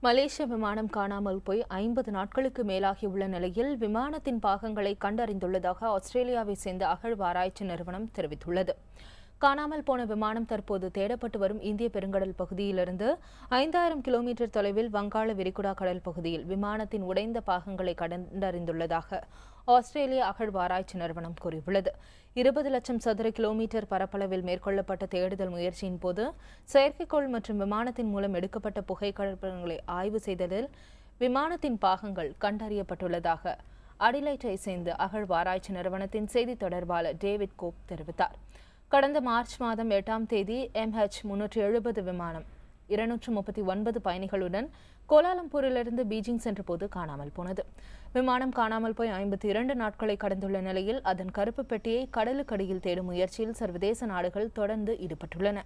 மலேசிய விமானம் காணாமல் போய் 50 நாட்களுக்கு மேலாகியுள்ள நிலையில் விமானத்தின் பாகங்களை கண்டறிந்துள்ளதாக ஆஸ்திரேலியாவை சேர்ந்த அகழ்வாராய்ச்சி நிறுவனம் தெரிவித்துள்ளது. காணாமல் போன விமானம் தற்போது தேடப்பட்டு வரும் இந்திய பெருங்கடல் பகுதியிலிருந்து 5000 கிலோமீட்டர் தொலைவில் வங்காள விரிகுடா கடல் பகுதியில் விமானத்தின் உடைந்த பாகங்களை கண்டறிந்துள்ளதாக ஆஸ்திரேலிய அகழ்வாராய்ச்சி நிறுவனம் கூறியுள்ளது. 20 லட்சம் சதுர கிலோமீட்டர் பரப்பளவில் மேற்கொள்ளப்பட்ட தேடுதல் முயற்சியின் போது செயற்கைக்கோள் மற்றும் விமானத்தின் மூலம் எடுக்கப்பட்ட புகைப்படங்களை ஆய்வு செய்ததில் விமானத்தின் பாகங்கள் கண்டறியப்பட்டுள்ளதாக அடிலைட்டை சேர்ந்த அகழ்வாராய்ச்சி நிறுவனத்தின் செய்தி தொடர்பாளர் டேவிட் கோப் தெரிவித்தார். கடந்த மார்ச் மாதம் 8ஆம் தேதி MH370 விமானம் 239 பயணிகளுடன் கோலாலம்பூரிலிருந்து பீஜிங் சென்றபோது காணாமல் போனது. விமானம் காணாமல் போய் 52 நாட்களை கடந்துள்ள நிலையில் அதன் கருப்பு பெட்டியை கடலுக்கடியில் தேடும் முயற்சியில் சர்வதேச நாடுகள் தொடர்ந்து ஈடுபட்டுள்ளன.